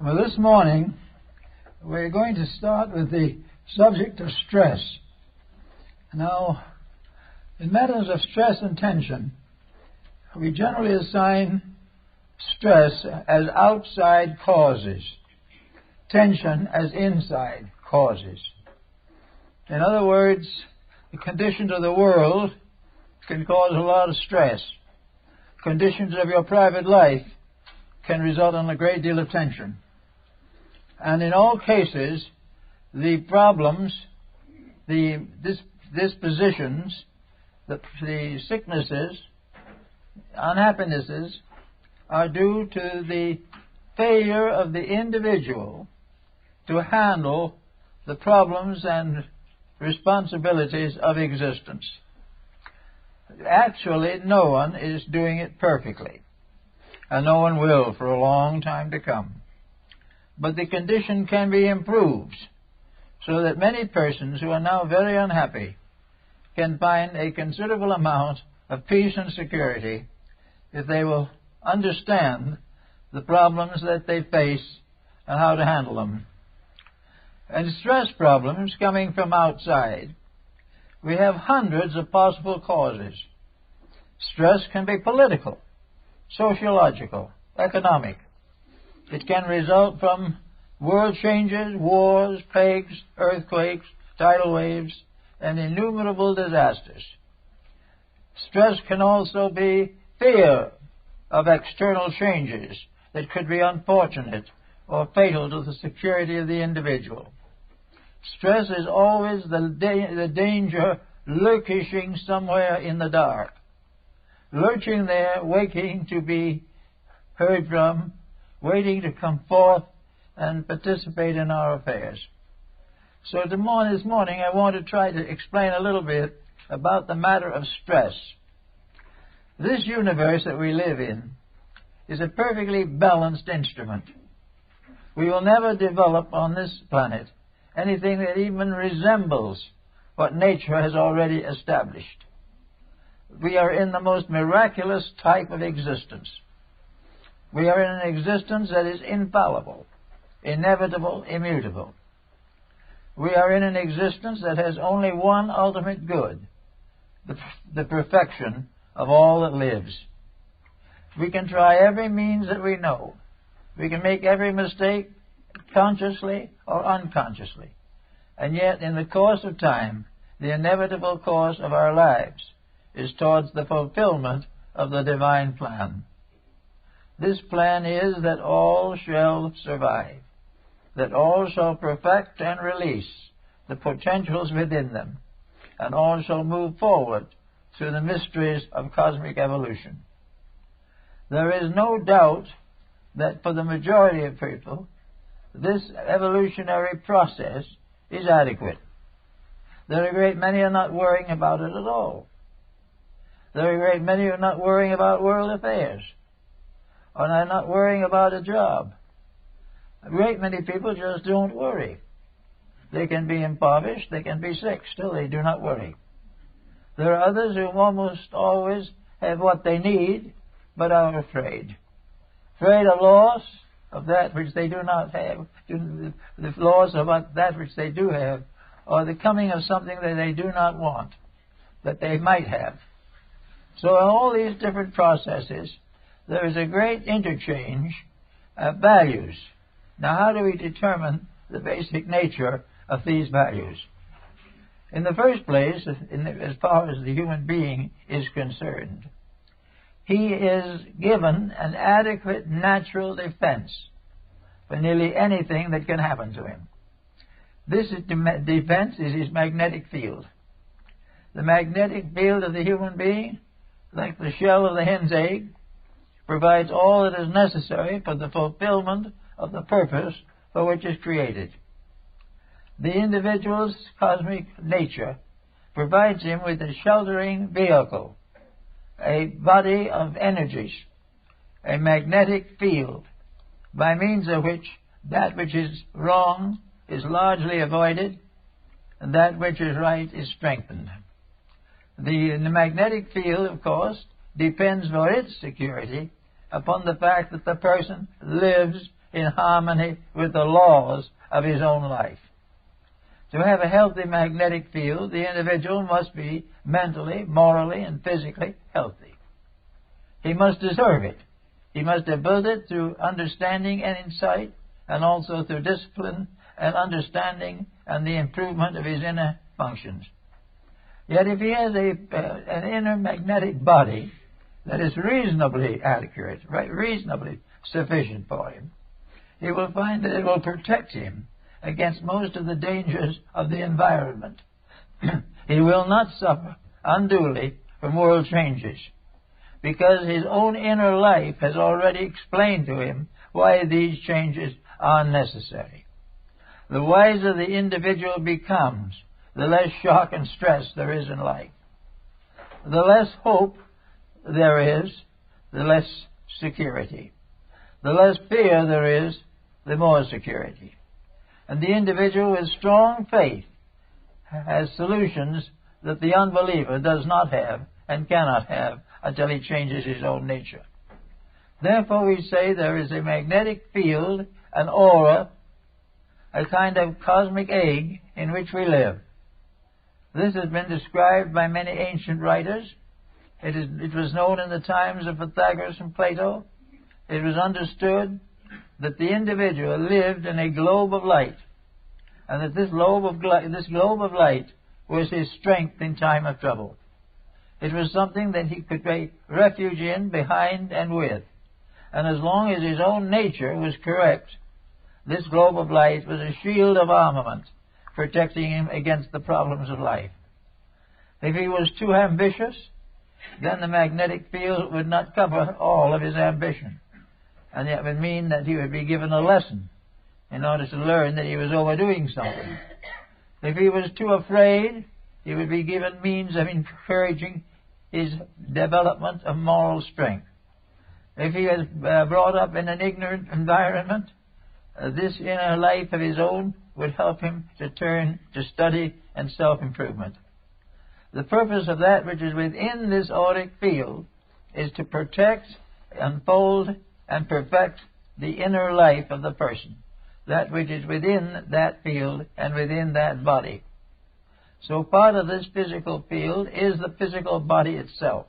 Well, this morning we're going to start with the subject of stress. Now, in matters of stress and tension, we generally assign stress as outside causes, tension as inside causes. In other words, the conditions of the world can cause a lot of stress. Conditions of your private life can result in a great deal of tension. And in all cases, the problems, the dispositions, the sicknesses, unhappinesses are due to the failure of the individual to handle the problems and responsibilities of existence. Actually, no one is doing it perfectly, and no one will for a long time to come. But the condition can be improved so that many persons who are now very unhappy can find a considerable amount of peace and security if they will understand the problems that they face and how to handle them. And stress problems coming from outside, we have hundreds of possible causes. Stress can be political, sociological, economic. It can result from world changes, wars, plagues, earthquakes, tidal waves, and innumerable disasters. Stress can also be fear of external changes that could be unfortunate or fatal to the security of the individual. Stress is always the danger lurking somewhere in the dark, lurching there, waiting to be heard from, waiting to come forth and participate in our affairs. So this morning I want to try to explain a little bit about the matter of stress. This universe that we live in is a perfectly balanced instrument. We will never develop on this planet anything that even resembles what nature has already established. We are in the most miraculous type of existence. We are in an existence that is infallible, inevitable, immutable. We are in an existence that has only one ultimate good, the perfection of all that lives. We can try every means that we know. We can make every mistake consciously or unconsciously. And yet, in the course of time, the inevitable course of our lives is towards the fulfillment of the divine plan. This plan is that all shall survive, that all shall perfect and release the potentials within them, and all shall move forward through the mysteries of cosmic evolution. There is no doubt that for the majority of people, this evolutionary process is adequate. There are a great many who are not worrying about it at all. There are a great many who are not worrying about world affairs, or are not worrying about a job. A great many people just don't worry. They can be impoverished, they can be sick, still they do not worry. There are others who almost always have what they need, but are afraid. Afraid of loss of that which they do not have, the loss of that which they do have, or the coming of something that they do not want, that they might have. So in all these different processes, there is a great interchange of values. Now, how do we determine the basic nature of these values? In the first place, as far as the human being is concerned, he is given an adequate natural defense for nearly anything that can happen to him. This defense is his magnetic field. The magnetic field of the human being, like the shell of the hen's egg, provides all that is necessary for the fulfillment of the purpose for which it is created. The individual's cosmic nature provides him with a sheltering vehicle, a body of energies, a magnetic field, by means of which that which is wrong is largely avoided and that which is right is strengthened. The magnetic field, of course, depends for its security upon the fact that the person lives in harmony with the laws of his own life. To have a healthy magnetic field, the individual must be mentally, morally, and physically healthy. He must deserve it. He must have built it through understanding and insight, and also through discipline and understanding and the improvement of his inner functions. Yet if he has an inner magnetic body that is reasonably accurate, reasonably sufficient for him, he will find that it will protect him against most of the dangers of the environment. He will not suffer unduly from world changes, because his own inner life has already explained to him why these changes are necessary. The wiser the individual becomes, the less shock and stress there is in life. The less hope there is, the less security. The less fear there is, the more security. And the individual with strong faith has solutions that the unbeliever does not have and cannot have until he changes his own nature. Therefore we say there is a magnetic field, an aura, a kind of cosmic egg in which we live. This has been described by many ancient writers. It was known in the times of Pythagoras and Plato. It was understood that the individual lived in a globe of light, and that this globe of light was his strength in time of trouble. It was something that he could take refuge in, behind, and with. And as long as his own nature was correct, this globe of light was a shield of armament, protecting him against the problems of life. If he was too ambitious, then the magnetic field would not cover all of his ambition. And that would mean that he would be given a lesson in order to learn that he was overdoing something. If he was too afraid, he would be given means of encouraging his development of moral strength. If he was brought up in an ignorant environment, this inner life of his own would help him to turn to study and self-improvement. The purpose of that which is within this auric field is to protect, unfold, and perfect the inner life of the person, that which is within that field and within that body. So part of this physical field is the physical body itself,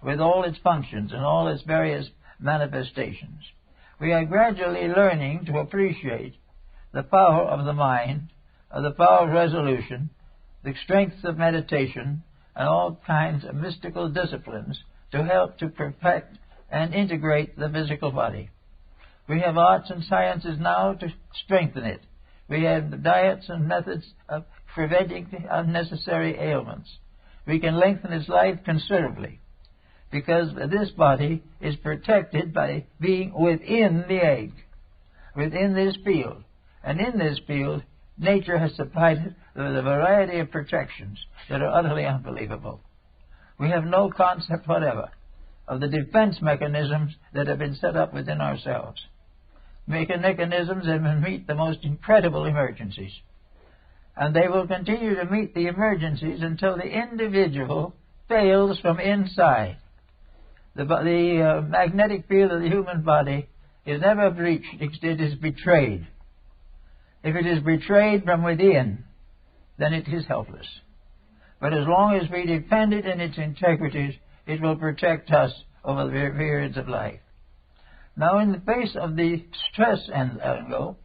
with all its functions and all its various manifestations. We are gradually learning to appreciate the power of the mind, the power of resolution, the strength of meditation, and all kinds of mystical disciplines to help to perfect and integrate the physical body. We have arts and sciences now to strengthen it. We have diets and methods of preventing unnecessary ailments. We can lengthen its life considerably, because this body is protected by being within the egg, within this field. And in this field, nature has supplied it with a variety of protections that are utterly unbelievable. We have no concept whatever of the defense mechanisms that have been set up within ourselves. Mechanisms that will meet the most incredible emergencies. And they will continue to meet the emergencies until the individual fails from inside. The magnetic field of the human body is never breached, it is betrayed. If it is betrayed from within, then it is helpless. But as long as we defend it in its integrities, it will protect us over the periods of life. Now, in the face of the stress angle,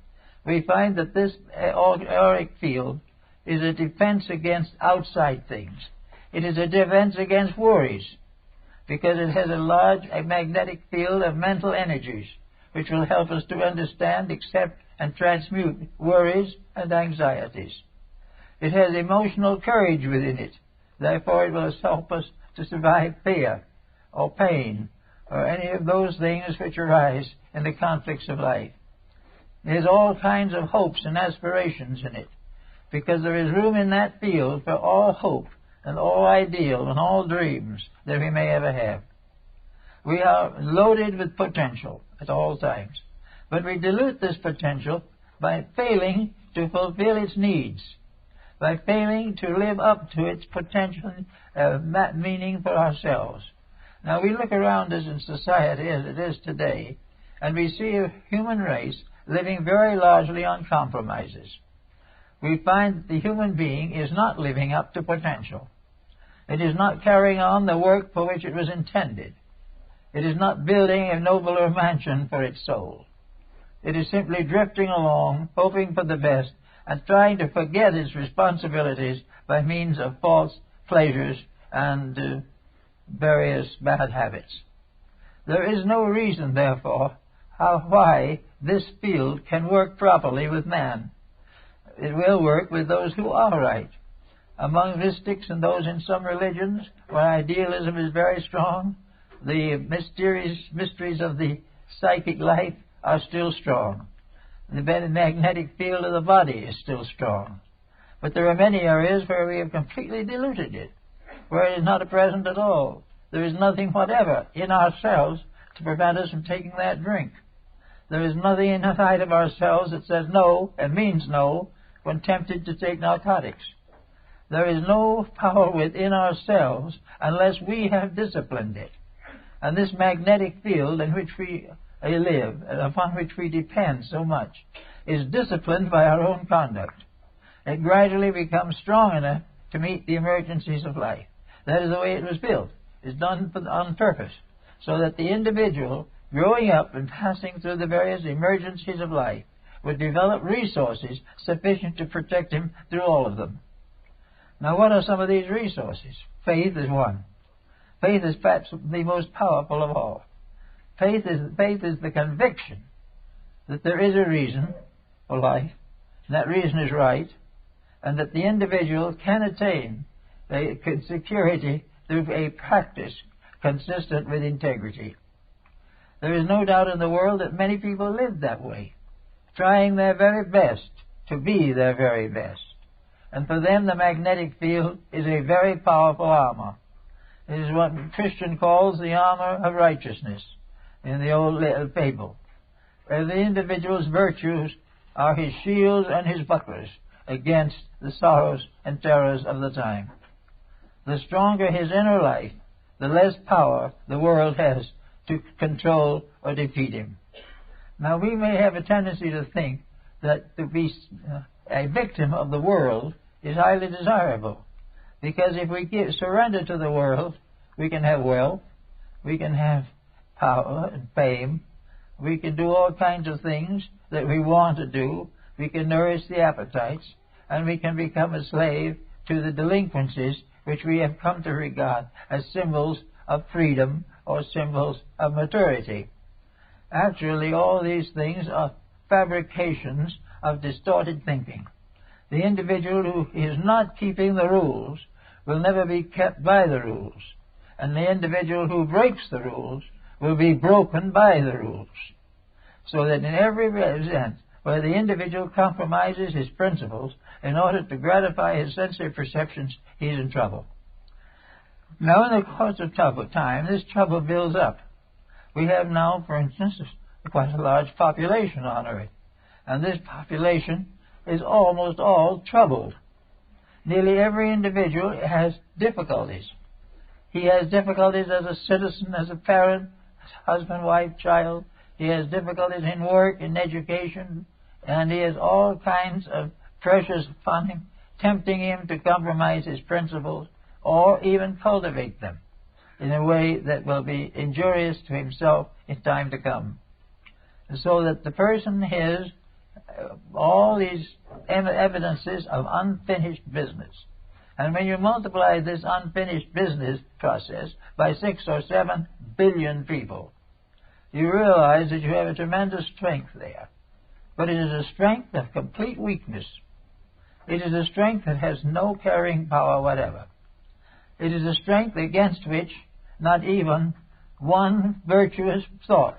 we find that this auric field is a defense against outside things. It is a defense against worries, because it has a large magnetic field of mental energies, which will help us to understand, accept, and transmute worries and anxieties. It has emotional courage within it. Therefore, it will help us to survive fear or pain or any of those things which arise in the conflicts of life. There's all kinds of hopes and aspirations in it, because there is room in that field for all hope and all ideal and all dreams that we may ever have. We are loaded with potential at all times, but we dilute this potential by failing to fulfill its needs, by failing to live up to its potential meaning for ourselves. Now, we look around us in society as it is today, and we see a human race living very largely on compromises. We find that the human being is not living up to potential. It is not carrying on the work for which it was intended. It is not building a nobler mansion for its soul. It is simply drifting along, hoping for the best, and trying to forget its responsibilities by means of false pleasures and various bad habits. There is no reason, therefore, why this field can work properly with man. It will work with those who are right. Among mystics and those in some religions where idealism is very strong, the mysteries of the psychic life are still strong. The magnetic field of the body is still strong. But there are many areas where we have completely diluted it, where it is not present at all. There is nothing whatever in ourselves to prevent us from taking that drink. There is nothing inside of ourselves that says no and means no when tempted to take narcotics. There is no power within ourselves unless we have disciplined it. And this magnetic field in which we live, and upon which we depend so much, is disciplined by our own conduct. It gradually becomes strong enough to meet the emergencies of life. That is the way it was built. It's done on purpose, so that the individual growing up and passing through the various emergencies of life would develop resources sufficient to protect him through all of them. Now, what are some of these resources? Faith is one. Faith is perhaps the most powerful of all. Faith is the conviction that there is a reason for life, and that reason is right, and that the individual can attain security through a practice consistent with integrity. There is no doubt in the world that many people live that way, trying their very best to be their very best. And for them the magnetic field is a very powerful armor. It is what Christian calls the armor of righteousness in the old fable, where the individual's virtues are his shields and his bucklers against the sorrows and terrors of the time. The stronger his inner life, the less power the world has to control or defeat him. Now, we may have a tendency to think that to be a victim of the world is highly desirable, because if we surrender to the world, we can have wealth, we can have power and fame, we can do all kinds of things that we want to do, we can nourish the appetites, and we can become a slave to the delinquencies which we have come to regard as symbols of freedom or symbols of maturity. Actually, all these things are fabrications of distorted thinking. The individual who is not keeping the rules will never be kept by the rules, and the individual who breaks the rules will be broken by the rules. So that in every sense, where the individual compromises his principles in order to gratify his sensory perceptions, he's in trouble. Now, in the course of time, this trouble builds up. We have now, for instance, quite a large population on Earth, and this population is almost all troubled. Nearly every individual has difficulties. He has difficulties as a citizen, as a parent, as husband, wife, child. He has difficulties in work, in education, and he has all kinds of pressures upon him, tempting him to compromise his principles or even cultivate them in a way that will be injurious to himself in time to come. And so that the person has all these evidences of unfinished business. And when you multiply this unfinished business process by 6 or 7 billion people, you realize that you have a tremendous strength there. But it is a strength of complete weakness. It is a strength that has no carrying power whatever. It is a strength against which not even one virtuous thought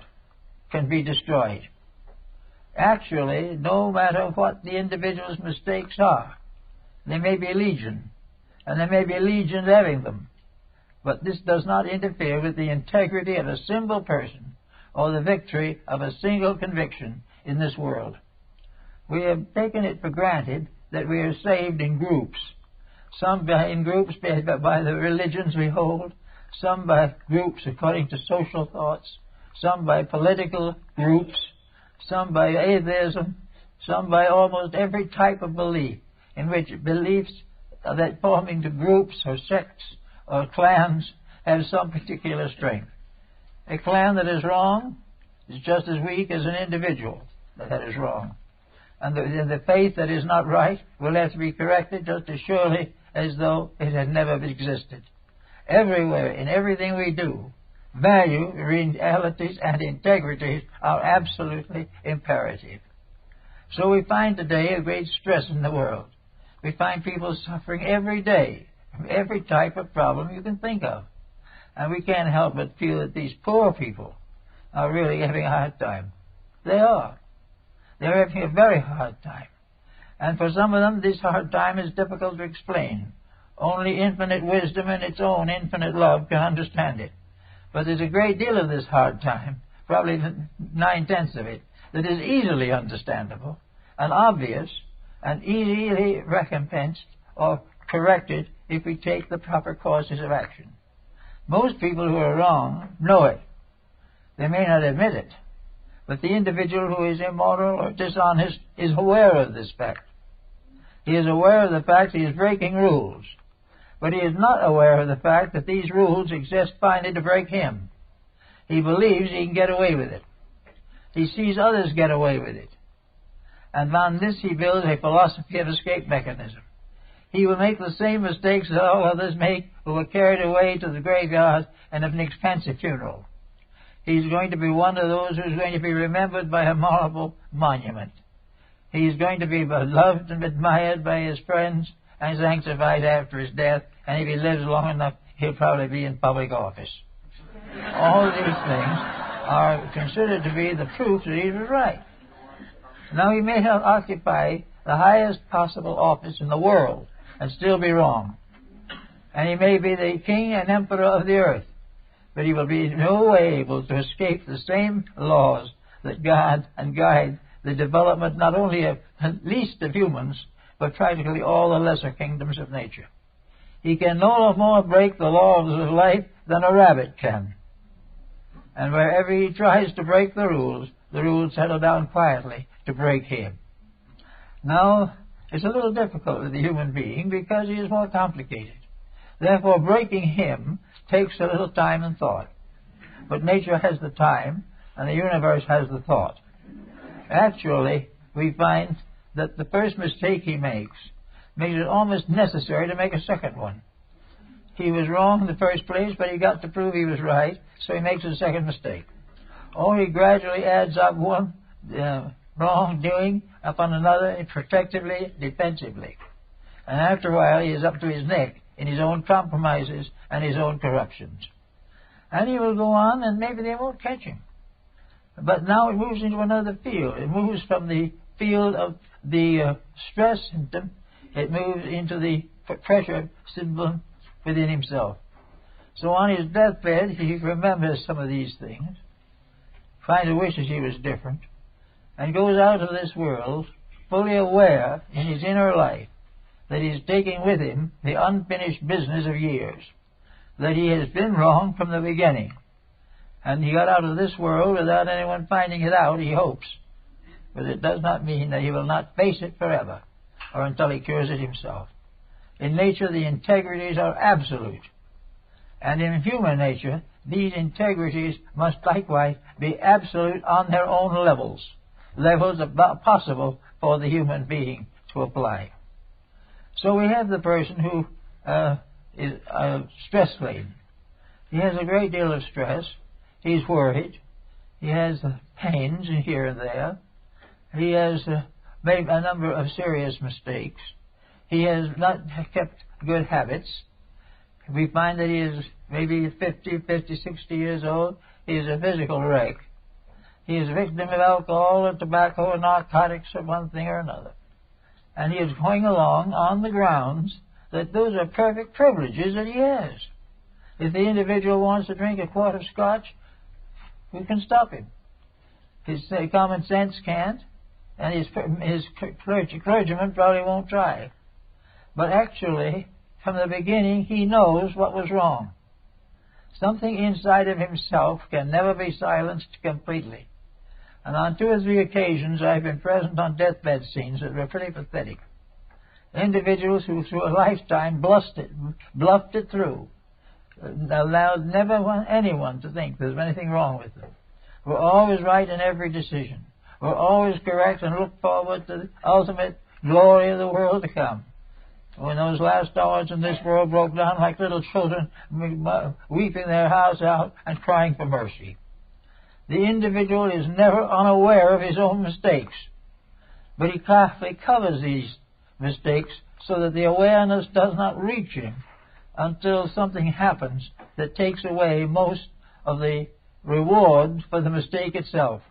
can be destroyed. Actually, no matter what the individual's mistakes are, they may be legion, and there may be legions having them, but this does not interfere with the integrity of a single person or the victory of a single conviction in this world. We have taken it for granted that we are saved in groups, some in groups by the religions we hold, some by groups according to social thoughts, some by political groups, some by atheism, some by almost every type of belief, in which beliefs that form into groups or sects or clans have some particular strength. A clan that is wrong is just as weak as an individual that is wrong. And the faith that is not right will have to be corrected just as surely as though it had never existed. Everywhere, in everything we do, value, realities, and integrities are absolutely imperative. So we find today a great stress in the world. We find people suffering every day from every type of problem you can think of. And we can't help but feel that these poor people are really having a hard time. They are. They're having a very hard time. And for some of them, this hard time is difficult to explain. Only infinite wisdom and its own infinite love can understand it. But there's a great deal of this hard time, probably 9/10 of it, that is easily understandable and obvious and easily recompensed or corrected if we take the proper courses of action. Most people who are wrong know it. They may not admit it, but the individual who is immoral or dishonest is aware of this fact. He is aware of the fact he is breaking rules, but he is not aware of the fact that these rules exist finally to break him. He believes he can get away with it. He sees others get away with it. And on this he builds a philosophy of escape mechanism. He will make the same mistakes that all others make who are carried away to the graveyard and of an expensive funeral. He's going to be one of those who's going to be remembered by a marble monument. He's going to be loved and admired by his friends and sanctified after his death, and if he lives long enough, he'll probably be in public office. All these things are considered to be the proof that he was right. Now, he may have occupied the highest possible office in the world and still be wrong. And he may be the king and emperor of the earth, but he will be in no way able to escape the same laws that guard and guide the development not only of at least of humans, but practically all the lesser kingdoms of nature. He can no more break the laws of life than a rabbit can. And wherever he tries to break the rules settle down quietly to break him. Now, it's a little difficult with the human being because he is more complicated. Therefore, breaking him takes a little time and thought. But nature has the time, and the universe has the thought. Actually, we find that the first mistake he makes it almost necessary to make a second one. He was wrong in the first place, but he got to prove he was right, so he makes a second mistake. Or he gradually adds up one wrongdoing upon another, protectively, defensively. And after a while, he is up to his neck in his own compromises and his own corruptions. And he will go on, and maybe they won't catch him. But now it moves into another field. It moves from the field of the stress symptom, it moves into the pressure symptom within himself. So on his deathbed, he remembers some of these things, finally wishes he was different, and goes out of this world fully aware in his inner life that he is taking with him the unfinished business of years, that he has been wrong from the beginning. And he got out of this world without anyone finding it out, he hopes. But it does not mean that he will not face it forever, or until he cures it himself. In nature, the integrities are absolute. And in human nature, these integrities must likewise be absolute on their own levels about possible for the human being to apply. So we have the person who is stress-laden. He has a great deal of stress. He's worried. He has pains here and there. He has made a number of serious mistakes. He has not kept good habits. We find that he is maybe 50, 60 years old. He is a physical wreck. He is a victim of alcohol or tobacco or narcotics or one thing or another. And he is going along on the grounds that those are perfect privileges that he has. If the individual wants to drink a quart of scotch, we can stop him. His common sense can't, and his clergyman probably won't try. But actually, from the beginning, he knows what was wrong. Something inside of himself can never be silenced completely. And on 2 or 3 occasions I've been present on deathbed scenes that were pretty pathetic. Individuals who through a lifetime bluffed it through, allowed never anyone to think there's anything wrong with them, were always right in every decision, were always correct, and looked forward to the ultimate glory of the world to come. When those last hours in this world broke down like little children, weeping their hearts out and crying for mercy. The individual is never unaware of his own mistakes, but he carefully covers these mistakes so that the awareness does not reach him until something happens that takes away most of the reward for the mistake itself.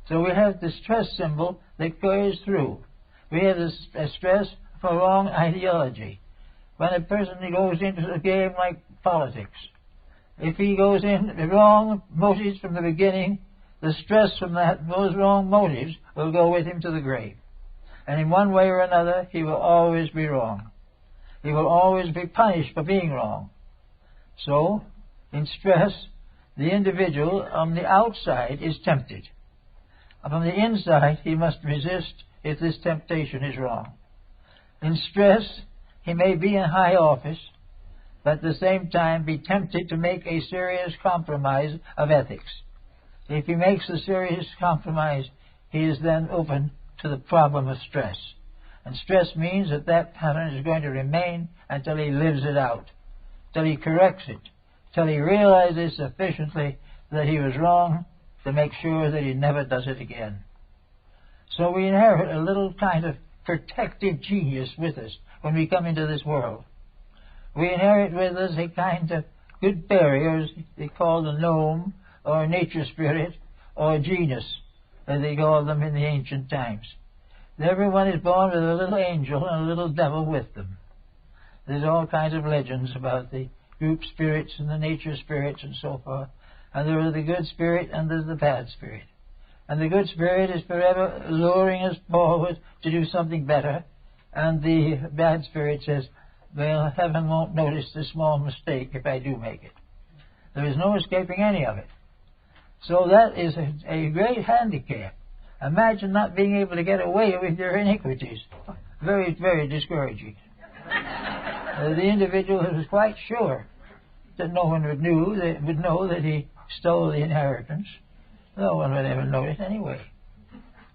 So we have the stress symbol that carries through. We have this stress for wrong ideology. When a person goes into a game like politics, if he goes in with wrong motives from the beginning, the stress from those wrong motives will go with him to the grave. And in one way or another, he will always be wrong. He will always be punished for being wrong. So, in stress, the individual on the outside is tempted. From the inside, he must resist if this temptation is wrong. In stress, he may be in high office, but at the same time be tempted to make a serious compromise of ethics. If he makes a serious compromise, he is then open to the problem of stress. And stress means that that pattern is going to remain until he lives it out, till he corrects it, till he realizes sufficiently that he was wrong to make sure that he never does it again. So we inherit a little kind of protective genius with us when we come into this world. We inherit with us a kind of good fairy, or as they call a gnome, or a nature spirit, or a genius, as they called them in the ancient times. Everyone is born with a little angel and a little devil with them. There's all kinds of legends about the group spirits and the nature spirits and so forth. And there is the good spirit and there's the bad spirit. And the good spirit is forever luring us forward to do something better. And the bad spirit says, well, heaven won't notice this small mistake if I do make it. There is no escaping any of it. So that is a great handicap. Imagine not being able to get away with your iniquities. Very, very discouraging. The individual is quite sure that no one would know that he stole the inheritance. No one would ever know it anyway.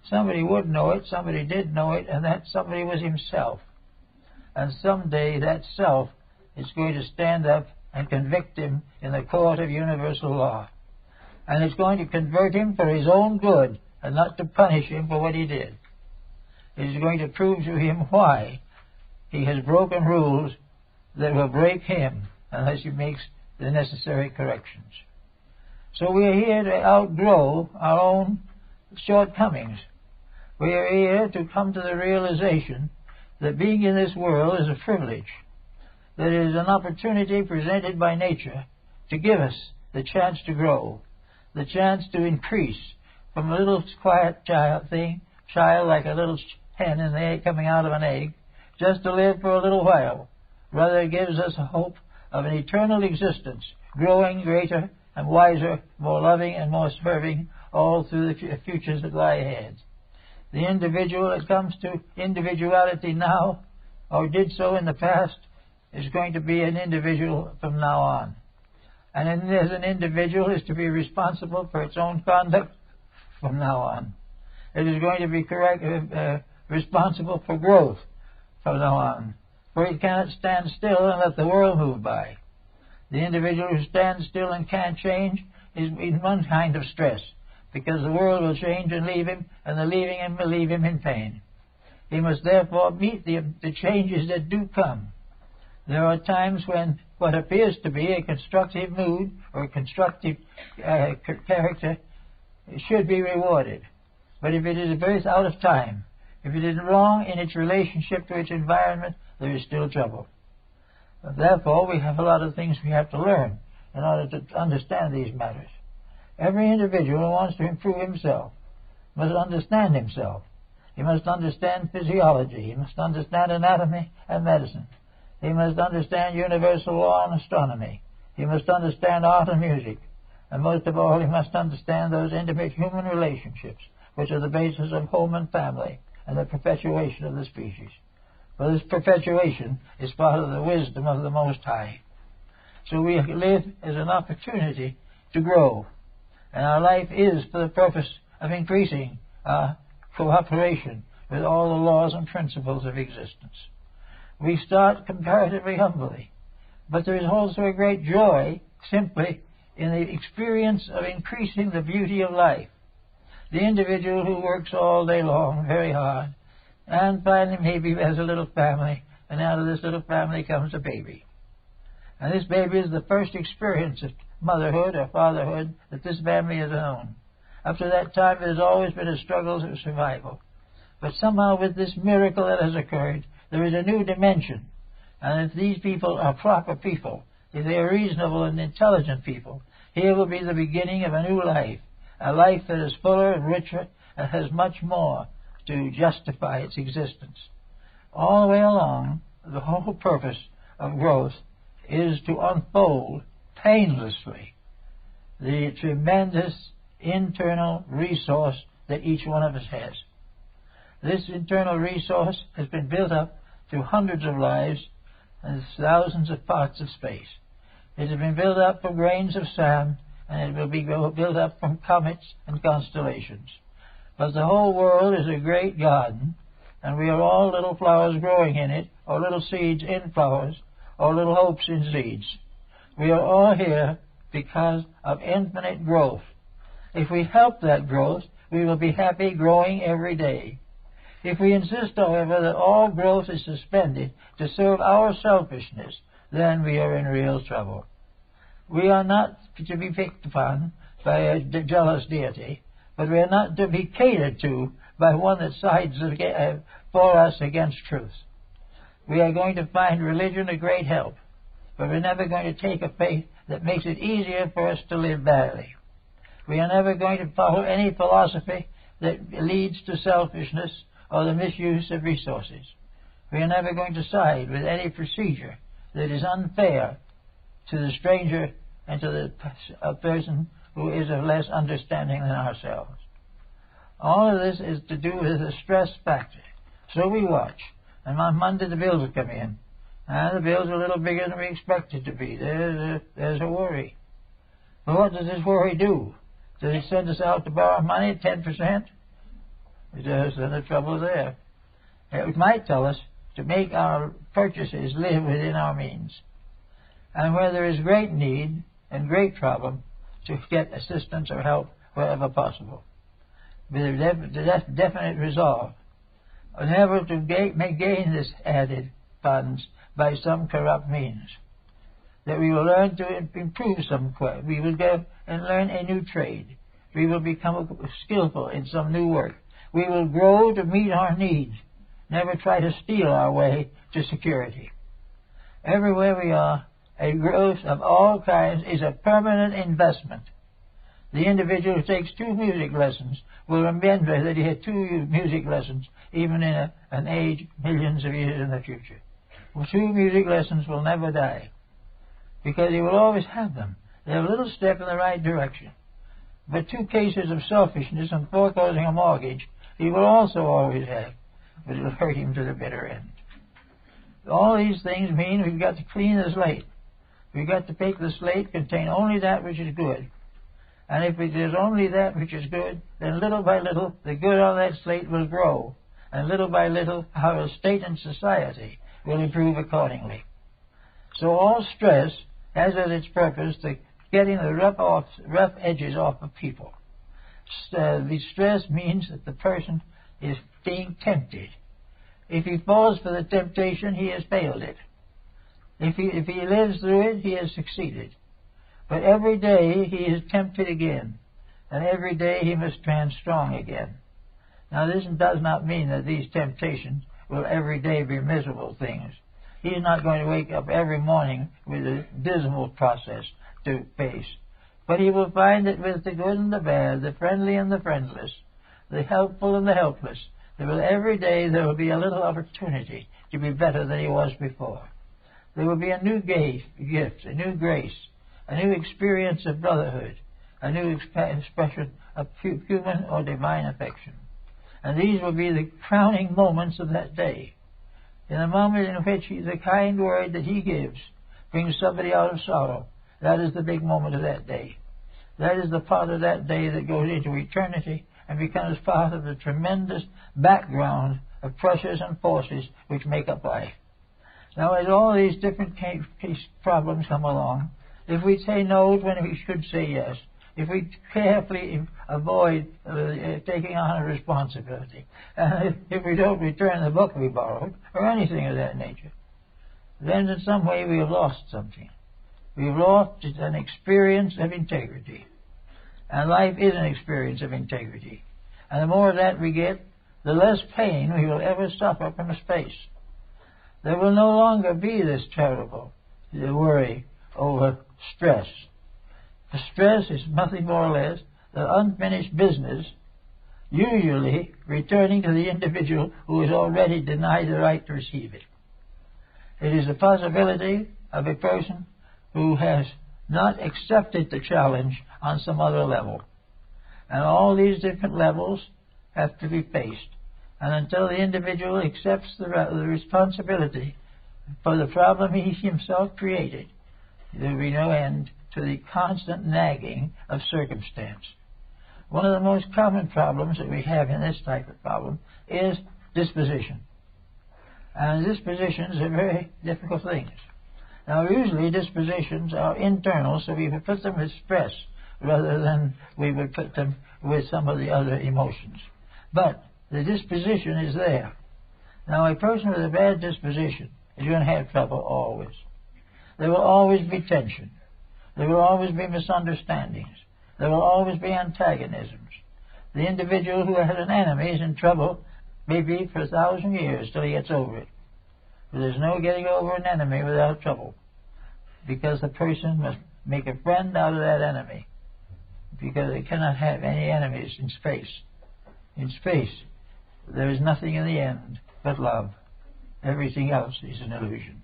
Somebody would know it, somebody did know it, and that somebody was himself. And someday that self is going to stand up and convict him in the court of universal law. And it's going to convert him for his own good and not to punish him for what he did. It is going to prove to him why he has broken rules that will break him unless he makes the necessary corrections. So we are here to outgrow our own shortcomings. We are here to come to the realization that being in this world is a privilege, that it is an opportunity presented by nature to give us the chance to grow, the chance to increase from a little quiet child like a little hen in the egg coming out of an egg, just to live for a little while. Rather, it gives us a hope of an eternal existence, growing greater and wiser, more loving and more serving, all through the futures that lie ahead. The individual that comes to individuality now, or did so in the past, is going to be an individual from now on. And as an individual is to be responsible for its own conduct from now on. It is going to be responsible for growth from now on. For it cannot stand still and let the world move by. The individual who stands still and can't change is in one kind of stress, because the world will change and leave him, and the leaving him will leave him in pain. He must therefore meet the changes that do come. There are times when what appears to be a constructive mood or a constructive character should be rewarded. But if it is a birth out of time, if it is wrong in its relationship to its environment, there is still trouble. Therefore, we have a lot of things we have to learn in order to understand these matters. Every individual who wants to improve himself must understand himself. He must understand physiology. He must understand anatomy and medicine. He must understand universal law and astronomy. He He must understand art and music. And most of all, he must understand those intimate human relationships, which are the basis of home and family and the perpetuation of the species. For this perpetuation is part of the wisdom of the Most High. So we live as an opportunity to grow. And our life is for the purpose of increasing our cooperation with all the laws and principles of existence. We start comparatively humbly, but there is also a great joy simply in the experience of increasing the beauty of life. The individual who works all day long very hard and finally maybe has a little family, and out of this little family comes a baby. And this baby is the first experience of motherhood or fatherhood that this family has known. Up to that time, it has always been a struggle of survival. But somehow with this miracle that has occurred, there is a new dimension. And if these people are proper people, if they are reasonable and intelligent people, here will be the beginning of a new life, a life that is fuller and richer and has much more to justify its existence. All the way along, the whole purpose of growth is to unfold painlessly the tremendous internal resource that each one of us has. This internal resource has been built up through hundreds of lives and thousands of parts of space. It has been built up from grains of sand, and it will be built up from comets and constellations. But the whole world is a great garden, and we are all little flowers growing in it, or little seeds in flowers, or little hopes in seeds. We are all here because of infinite growth. If we help that growth, we will be happy growing every day. If we insist, however, that all growth is suspended to serve our selfishness, then we are in real trouble. We are not to be picked upon by a jealous deity, but we are not to be catered to by one that sides for us against truth. We are going to find religion a great help, but we're never going to take a faith that makes it easier for us to live badly. We are never going to follow any philosophy that leads to selfishness or the misuse of resources. We are never going to side with any procedure that is unfair to the stranger and to the person who is of less understanding than ourselves. All of this is to do with the stress factor. So we watch, and on Monday the bills will come in, and the bills are a little bigger than we expected to be. There's a worry. But what does this worry do? Does it send us out to borrow money at 10%? It does, then the trouble is there. It might tell us to make our purchases live within our means. And where there is great need and great problem, to get assistance or help wherever possible. With a definite resolve, never to gain this added funds by some corrupt means. That we will learn to improve we will go and learn a new trade. We will become skillful in some new work. We will grow to meet our needs. Never try to steal our way to security. Everywhere we are, a growth of all kinds is a permanent investment. The individual who takes 2 music lessons will remember that he had 2 music lessons even in an age millions of years in the future. Well, 2 music lessons will never die because he will always have them. They're a little step in the right direction. But 2 cases of selfishness and foreclosing a mortgage he will also always have, but it will hurt him to the bitter end. All these things mean we've got to clean the slate. We've got to make the slate contain only that which is good. And if it is only that which is good, then little by little the good on that slate will grow. And little by little our state and society will improve accordingly. So all stress has as its purpose the getting the rough edges off of people. The stress means that the person is being tempted. If he falls for the temptation, he has failed it. If he lives through it, he has succeeded. But every day he is tempted again, and every day he must stand strong again. Now this does not mean that these temptations will every day be miserable things. He is not going to wake up every morning with a dismal process to face. But he will find that with the good and the bad, the friendly and the friendless, the helpful and the helpless, every day there will be a little opportunity to be better than he was before. There will be a new gift, a new grace, a new experience of brotherhood, a new expression of human or divine affection. And these will be the crowning moments of that day. In the moment in which the kind word that he gives brings somebody out of sorrow, that is the big moment of that day. That is the part of that day that goes into eternity and becomes part of the tremendous background of pressures and forces which make up life. Now, as all these different case problems come along, if we say no when we should say yes, if we carefully avoid taking on a responsibility, and if we don't return the book we borrowed, or anything of that nature, then in some way we have lost something. We've lost an experience of integrity. And life is an experience of integrity. And the more of that we get, the less pain we will ever suffer from space. There will no longer be this terrible worry over stress. The stress is nothing more or less than unfinished business, usually returning to the individual who has already denied the right to receive it. It is the possibility of a person who has not accepted the challenge on some other level. And all these different levels have to be faced. And until the individual accepts the responsibility for the problem he himself created, there will be no end to the constant nagging of circumstance. One of the most common problems that we have in this type of problem is disposition. And dispositions are very difficult things. Now, usually dispositions are internal, so we would put them with stress rather than we would put them with some of the other emotions. But the disposition is there. Now, a person with a bad disposition is going to have trouble always. There will always be tension. There will always be misunderstandings. There will always be antagonisms. The individual who has an enemy is in trouble maybe for 1,000 years till he gets over it. But there's no getting over an enemy without trouble, because the person must make a friend out of that enemy, because they cannot have any enemies in space. In space, there is nothing in the end but love. Everything else is an illusion.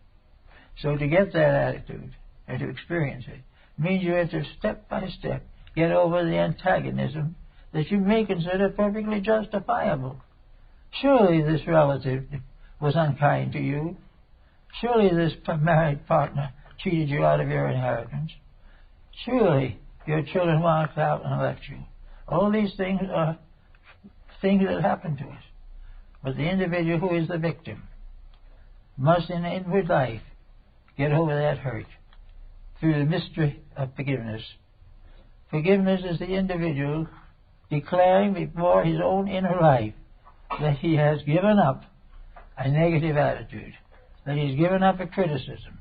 So to get that attitude and to experience it means you have to step by step get over the antagonism that you may consider perfectly justifiable. Surely this relative was unkind to you. Surely this married partner cheated you out of your inheritance. Surely your children walked out and left you. All these things are things that happen to us. But the individual who is the victim must in inward life get over that hurt through the mystery of forgiveness. Forgiveness is the individual declaring before his own inner life that he has given up a negative attitude, that he's given up a criticism,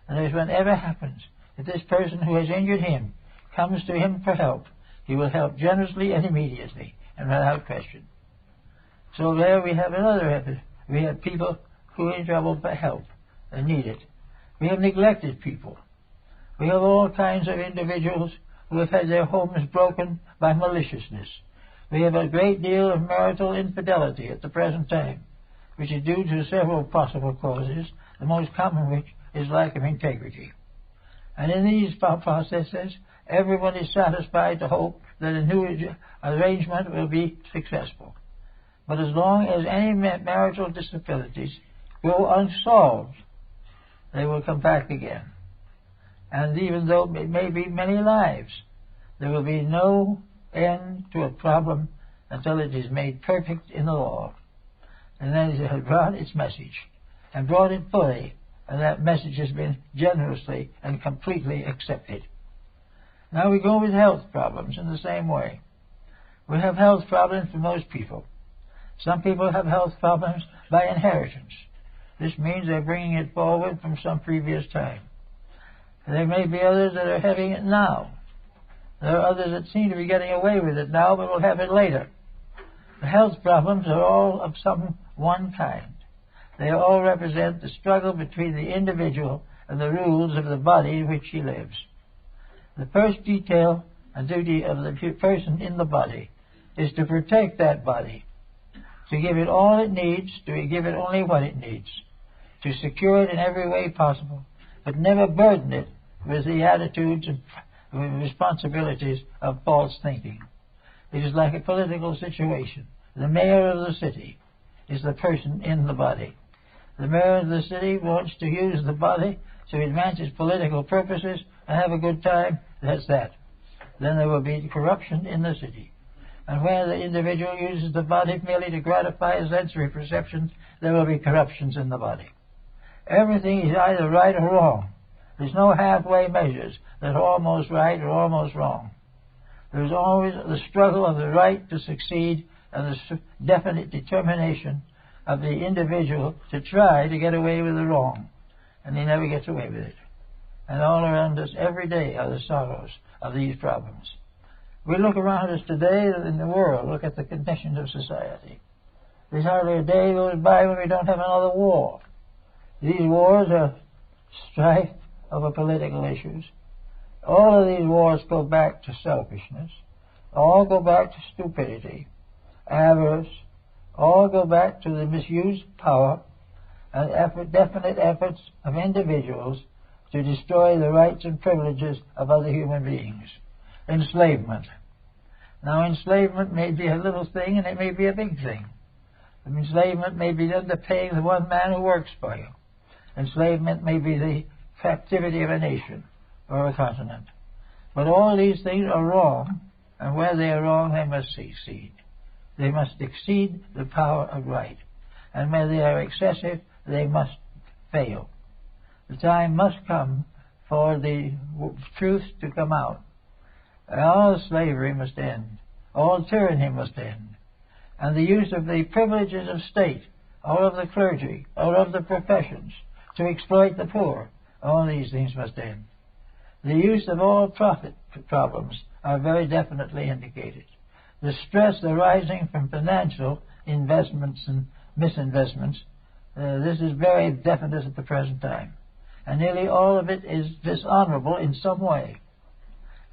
and that whenever happens, if this person who has injured him comes to him for help, he will help generously and immediately and without question. So there we have another effort. We have people who are in trouble for help and need it. We have neglected people. We have all kinds of individuals who have had their homes broken by maliciousness. We have a great deal of marital infidelity at the present time, which is due to several possible causes, the most common of which is lack of integrity. And in these processes, everyone is satisfied to hope that a new arrangement will be successful. But as long as any marital disabilities go unsolved, they will come back again. And even though it may be many lives, there will be no end to a problem until it is made perfect in the law. And then it has brought its message, and brought it fully, and that message has been generously and completely accepted. Now we go with health problems in the same way. We have health problems for most people. Some people have health problems by inheritance. This means they're bringing it forward from some previous time. There may be others that are having it now. There are others that seem to be getting away with it now, but will have it later. The health problems are all of some one kind. They all represent the struggle between the individual and the rules of the body in which he lives. The first detail and duty of the person in the body is to protect that body, to give it all it needs, to give it only what it needs, to secure it in every way possible, but never burden it with the attitudes and responsibilities of false thinking. It is like a political situation. The mayor of the city is the person in the body. The mayor of the city wants to use the body to advance his political purposes and have a good time. That's that. Then there will be corruption in the city. And where the individual uses the body merely to gratify his sensory perceptions, there will be corruptions in the body. Everything is either right or wrong. There's no halfway measures that are almost right or almost wrong. There's always the struggle of the right to succeed and the definite determination of the individual to try to get away with the wrong. And he never gets away with it. And all around us every day are the sorrows of these problems. We look around us today in the world, look at the conditions of society. There's hardly a day goes by when we don't have another war. These wars are strife over political issues. All of these wars go back to selfishness. All go back to stupidity, avarice. All go back to the misuse of power and definite efforts of individuals to destroy the rights and privileges of other human beings. Enslavement. Now, enslavement may be a little thing and it may be a big thing. Enslavement may be underpaying the one man who works for you. Enslavement may be the captivity of a nation or a continent. But all these things are wrong, and where they are wrong, they must succeed. They must exceed the power of right. And where they are excessive, they must fail. The time must come for the truth to come out. All slavery must end. All tyranny must end. And the use of the privileges of state, all of the clergy, all of the professions, to exploit the poor, all these things must end. The use of all profit problems are very definitely indicated. The stress arising from financial investments and misinvestments, this is very definite at the present time. And nearly all of it is dishonorable in some way.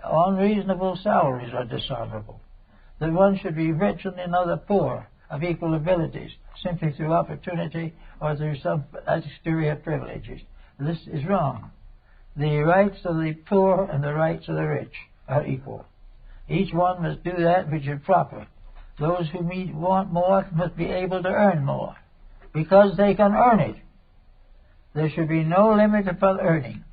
Unreasonable salaries are dishonorable. That one should be rich and another poor, of equal abilities, simply through opportunity or through some exterior privileges. This is wrong. The rights of the poor and the rights of the rich are equal. Each one must do that which is proper. Those who want more must be able to earn more, because they can earn it. There should be no limit upon earning,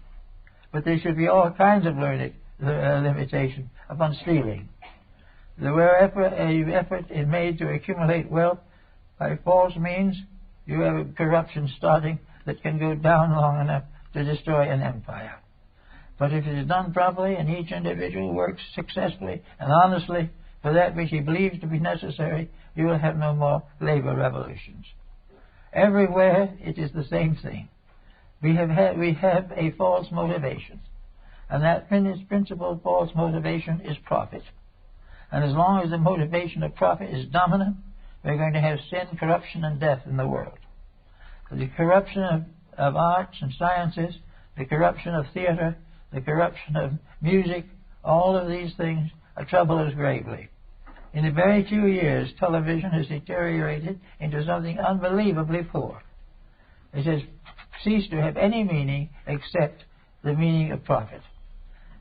but there should be all kinds of limitation upon stealing. Wherever an effort is made to accumulate wealth by false means, you have corruption starting that can go down long enough to destroy an empire. But if it is done properly and each individual works successfully and honestly for that which he believes to be necessary, you will have no more labor revolutions. Everywhere it is the same thing. We have a false motivation, and that principal false motivation is profit. And as long as the motivation of profit is dominant, we're going to have sin, corruption, and death in the world. The corruption of arts and sciences, the corruption of theater, the corruption of music, all of these things trouble us gravely. In a very few years, television has deteriorated into something unbelievably poor. It has ceased to have any meaning except the meaning of profit.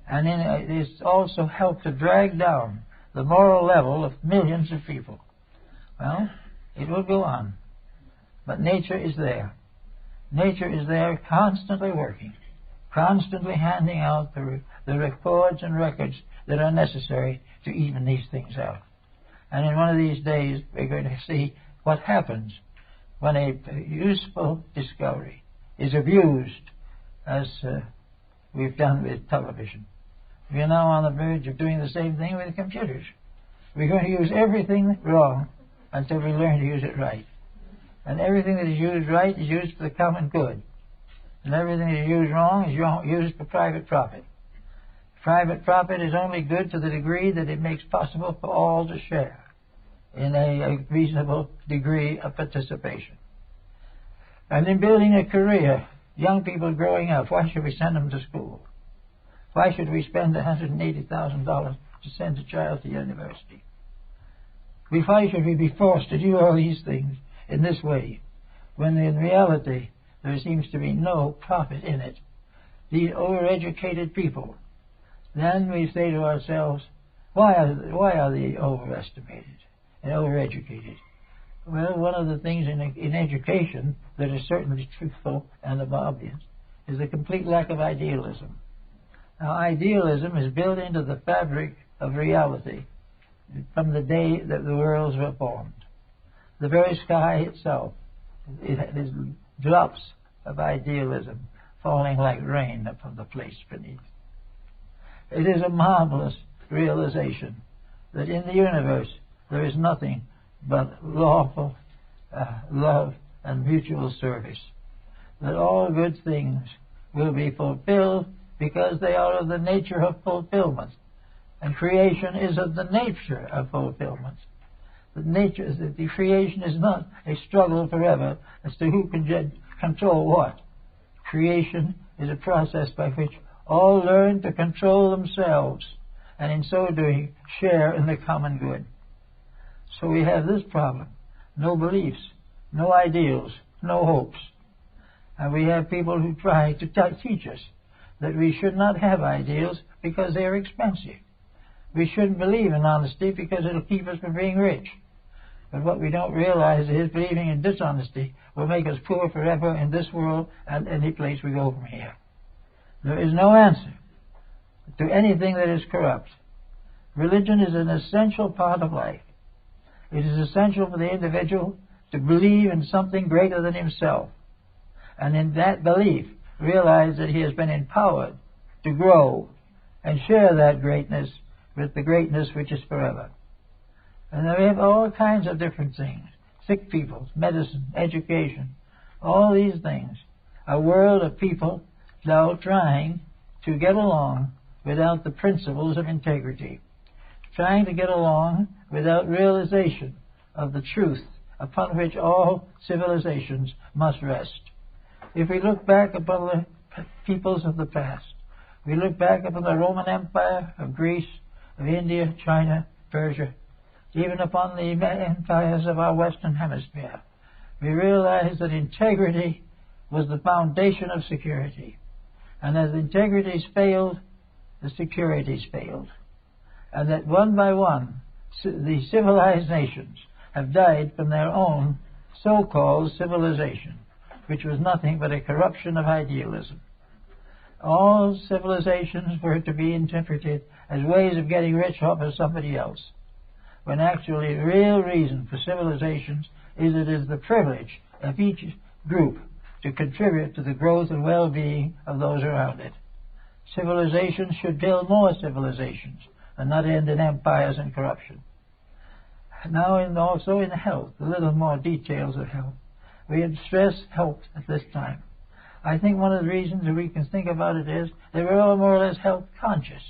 And it has also helped to drag down the moral level of millions of people. Well, it will go on. But nature is there. Nature is there constantly working, constantly handing out the records and records that are necessary to even these things out. And in one of these days, we're going to see what happens when a useful discovery is abused, as we've done with television. We are now on the verge of doing the same thing with computers. We're going to use everything wrong until we learn to use it right. And everything that is used right is used for the common good. And everything that is used wrong is used for private profit. Private profit is only good to the degree that it makes possible for all to share in a reasonable degree of participation. And in building a career, young people growing up, why should we send them to school? Why should we spend $180,000 to send a child to university? Why should we be forced to do all these things in this way, when in reality there seems to be no profit in it? these overeducated people, then we say to ourselves, why are they overestimated and overeducated? Well, one of the things in education that is certainly truthful and obvious is the complete lack of idealism. Now, idealism is built into the fabric of reality from the day that the worlds were formed. The very sky itself, it is drops of idealism falling like rain upon the place beneath. It is a marvelous realization that in the universe there is nothing but lawful love and mutual service, that all good things will be fulfilled because they are of the nature of fulfillment, and creation is of the nature of fulfillment. The creation is not a struggle forever as to who can control what. Creation is a process by which all learn to control themselves, and in so doing share in the common good. So we have this problem: no beliefs, no ideals, no hopes. And we have people who try to teach us that we should not have ideals because they are expensive. We shouldn't believe in honesty because it'll keep us from being rich. But what we don't realize is believing in dishonesty will make us poor forever in this world and any place we go from here. There is no answer to anything that is corrupt. Religion is an essential part of life. It is essential for the individual to believe in something greater than himself, and in that belief realize that he has been empowered to grow and share that greatness with the greatness which is forever. And we have all kinds of different things: sick people, medicine, education, all these things. A world of people now trying to get along without the principles of integrity, trying to get along without realization of the truth upon which all civilizations must rest. If we look back upon the peoples of the past, we look back upon the Roman Empire of Greece, of India, China, Persia, even upon the empires of our Western Hemisphere, we realize that integrity was the foundation of security. And as integrities failed, the securities failed. And that one by one, the civilized nations have died from their own so-called civilization, which was nothing but a corruption of idealism. All civilizations were to be interpreted as ways of getting rich off of somebody else, when actually the real reason for civilizations is it is the privilege of each group to contribute to the growth and well-being of those around it. Civilizations should build more civilizations and not end in empires and corruption. Now, also in health, a little more details of health. We have stressed health at this time. I think one of the reasons that we can think about it is that we're all more or less health conscious.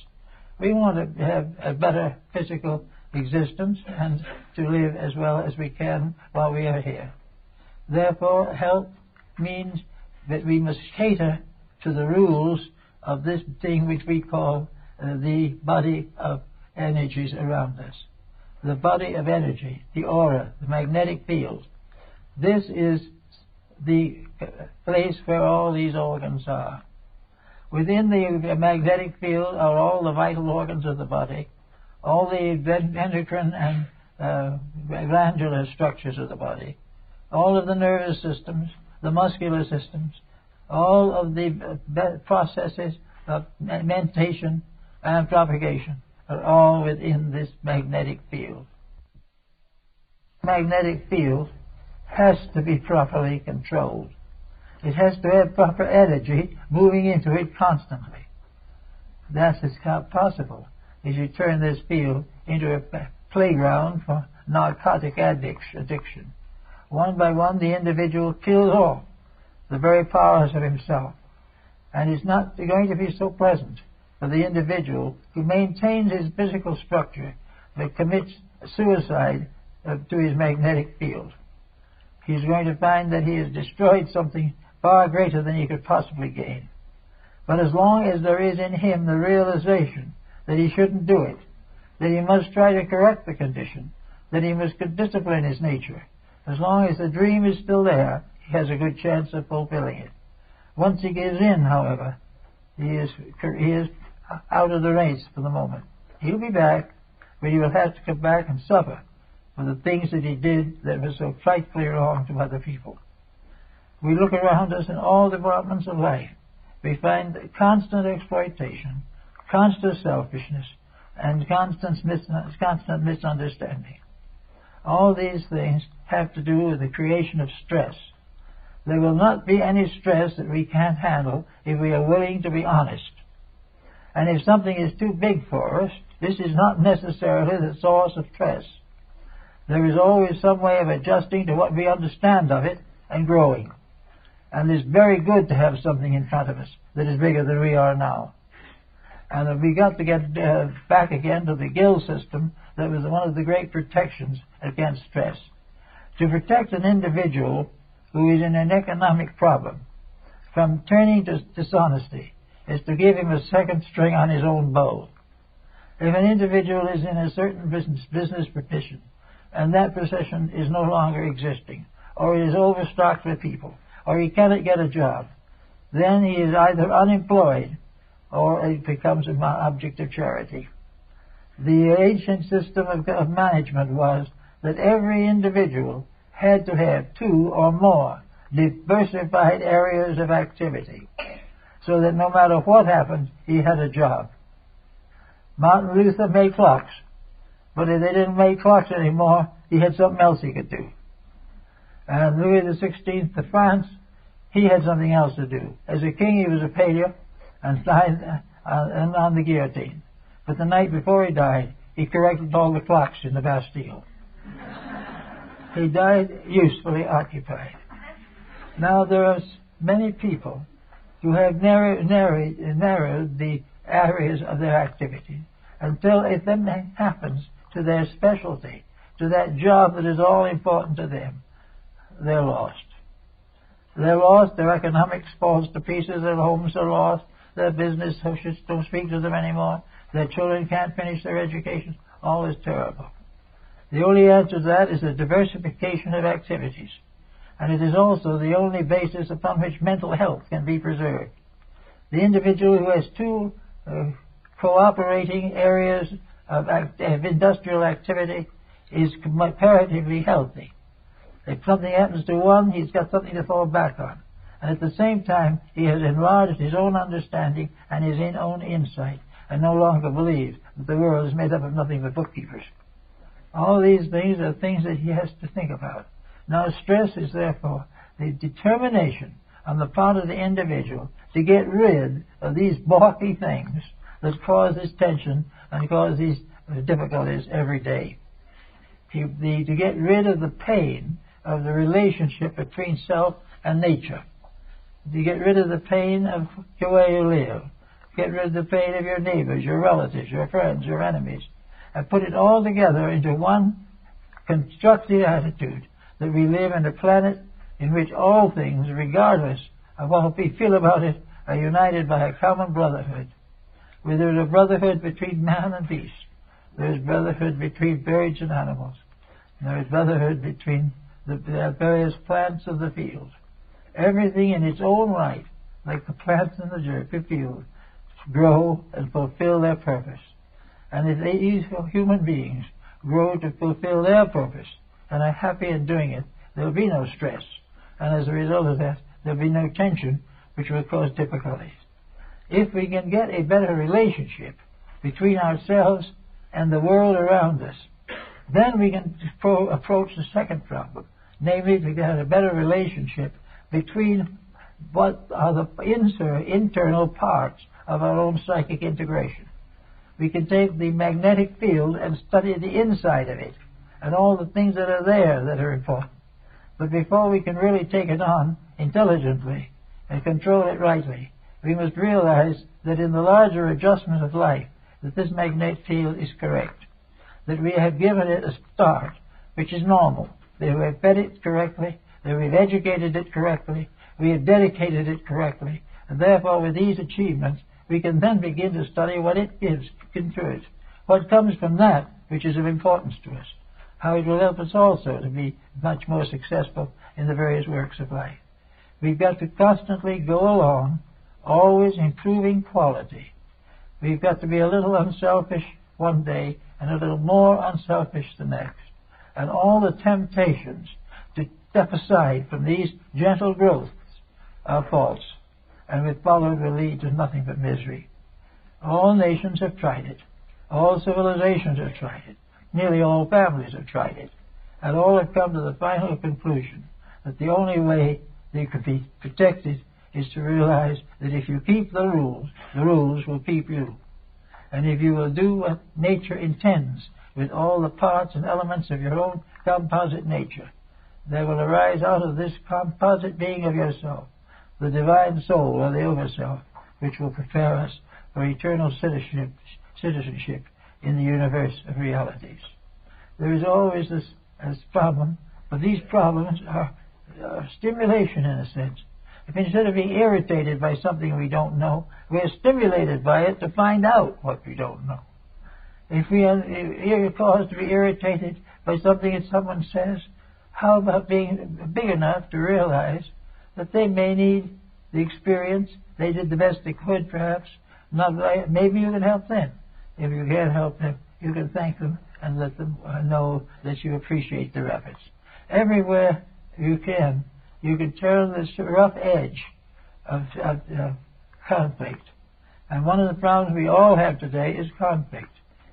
We want to have a better physical existence and to live as well as we can while we are here. Therefore, health means that we must cater to the rules of this thing which we call the body of energies around us. The body of energy, the aura, the magnetic field. This is the place where all these organs are. Within the magnetic field are all the vital organs of the body, all the endocrine and glandular structures of the body, all of the nervous systems, the muscular systems, all of the processes of mentation and propagation are all within this magnetic field. Magnetic field has to be properly controlled. It has to have proper energy moving into it constantly. That is not possible if you turn this field into a playground for narcotic addiction. One by one, the individual kills off the very powers of himself. And it's not going to be so pleasant for the individual who maintains his physical structure but commits suicide to his magnetic field. He's going to find that he has destroyed something far greater than he could possibly gain. But as long as there is in him the realization that he shouldn't do it, that he must try to correct the condition, that he must discipline his nature, as long as the dream is still there, he has a good chance of fulfilling it. Once he gives in, however, He is out of the race for the moment. He'll be back, but he will have to come back and suffer for the things that he did that were so frightfully wrong to other people. We look around us in all departments of life. We find constant exploitation, constant selfishness, and constant misunderstanding. All these things have to do with the creation of stress. There will not be any stress that we can't handle if we are willing to be honest. And if something is too big for us, this is not necessarily the source of stress. There is always some way of adjusting to what we understand of it and growing. And it's very good to have something in front of us that is bigger than we are now. And we got to get back again to the guild system that was one of the great protections against stress. To protect an individual who is in an economic problem from turning to dishonesty is to give him a second string on his own bow. If an individual is in a certain business position, and that position is no longer existing, or it is overstocked with people, or he cannot get a job, then he is either unemployed or it becomes an object of charity. The ancient system of management was that every individual had to have 2 or more diversified areas of activity, so that no matter what happened, he had a job. Martin Luther made clocks, but if they didn't make clocks anymore, he had something else he could do. And Louis XVI of France, he had something else to do. As a king, he was a failure and died on the guillotine. But the night before he died, he corrected all the clocks in the Bastille. He died usefully occupied. Now there are many people who have narrowed the areas of their activity until it then happens to their specialty, to that job that is all important to them. They're lost. They're lost, their economics falls to pieces, their homes are lost, their business associates don't speak to them anymore, their children can't finish their education. All is terrible. The only answer to that is the diversification of activities. And it is also the only basis upon which mental health can be preserved. The individual who has 2 cooperating areas of industrial activity is comparatively healthy. If something happens to one, he's got something to fall back on. And at the same time, he has enlarged his own understanding and his own insight, and no longer believes that the world is made up of nothing but bookkeepers. All these things are things that he has to think about. Now, stress is therefore the determination on the part of the individual to get rid of these balky things that cause this tension and cause these difficulties every day. To get rid of the pain of the relationship between self and nature. To get rid of the pain of the way you live. Get rid of the pain of your neighbors, your relatives, your friends, your enemies. And put it all together into one constructive attitude that we live in a planet in which all things, regardless of what we feel about it, are united by a common brotherhood. Where there is a brotherhood between man and beast. There is brotherhood between birds and animals. There is brotherhood between the various plants of the field. Everything in its own right, like the plants in the field, grow and fulfill their purpose. And if these human beings grow to fulfill their purpose and are happy in doing it, there will be no stress. And as a result of that, there will be no tension, which will cause difficulties. If we can get a better relationship between ourselves and the world around us, then we can approach the second problem. Namely, we get a better relationship between what are the internal parts of our own psychic integration. We can take the magnetic field and study the inside of it and all the things that are there that are important. But before we can really take it on intelligently and control it rightly, we must realize that in the larger adjustment of life, that this magnetic field is correct, that we have given it a start, which is normal, that we have fed it correctly, that we have educated it correctly, we have dedicated it correctly, and therefore with these achievements, we can then begin to study what it gives into it, what comes from that which is of importance to us, how it will help us also to be much more successful in the various works of life. We've got to constantly go along always improving quality. We've got to be a little unselfish one day and a little more unselfish the next. And all the temptations to step aside from these gentle growths are false, and if followed will lead to nothing but misery. All nations have tried it. All civilizations have tried it. Nearly all families have tried it. And all have come to the final conclusion that the only way they could be protected is to realize that if you keep the rules will keep you. And if you will do what nature intends with all the parts and elements of your own composite nature, there will arise out of this composite being of yourself the divine soul or the overself, which will prepare us for eternal citizenship in the universe of realities. There is always this problem, but these problems are stimulation in a sense. If instead of being irritated by something we don't know, we're stimulated by it to find out what we don't know. If we are caused to be irritated by something that someone says, how about being big enough to realize that they may need the experience, they did the best they could perhaps, maybe you can help them. If you can't help them, you can thank them and let them know that you appreciate their efforts. Everywhere you can turn this rough edge of conflict. And one of the problems we all have today is conflict.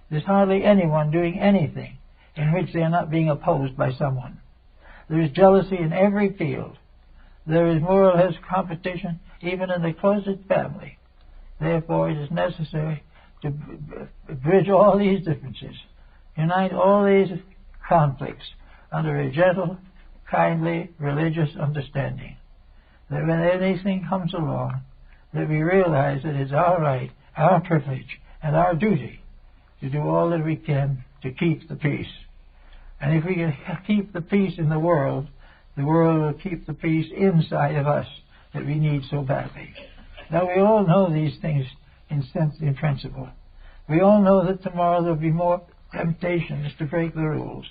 There's hardly anyone doing anything in which they are not being opposed by someone. There is jealousy in every field. There is more or less competition even in the closest family. Therefore, it is necessary to bridge all these differences, unite all these conflicts under a gentle, kindly, religious understanding. That when anything comes along, that we realize that it's our right, our privilege, and our duty to do all that we can to keep the peace. And if we can keep the peace in the world will keep the peace inside of us that we need so badly. Now, we all know these things in principle. We all know that tomorrow there will be more temptations to break the rules.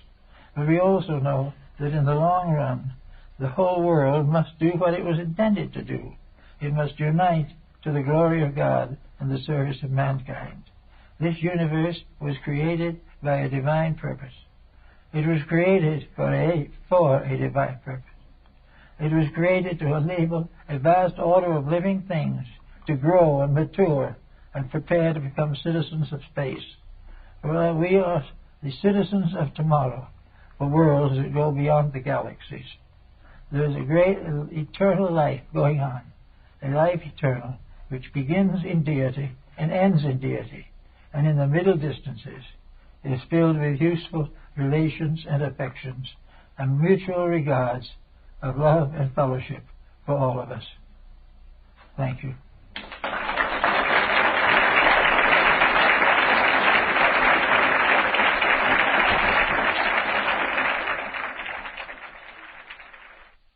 But we also know that in the long run, the whole world must do what it was intended to do. It must unite to the glory of God and the service of mankind. This universe was created by a divine purpose. It was created for a divine purpose. It was created to enable a vast order of living things to grow and mature and prepare to become citizens of space. Well, we are the citizens of tomorrow for worlds that go beyond the galaxies. There is a great eternal life going on, a life eternal which begins in deity and ends in deity, and in the middle distances is filled with useful relations and affections and mutual regards of love and fellowship for all of us. Thank you.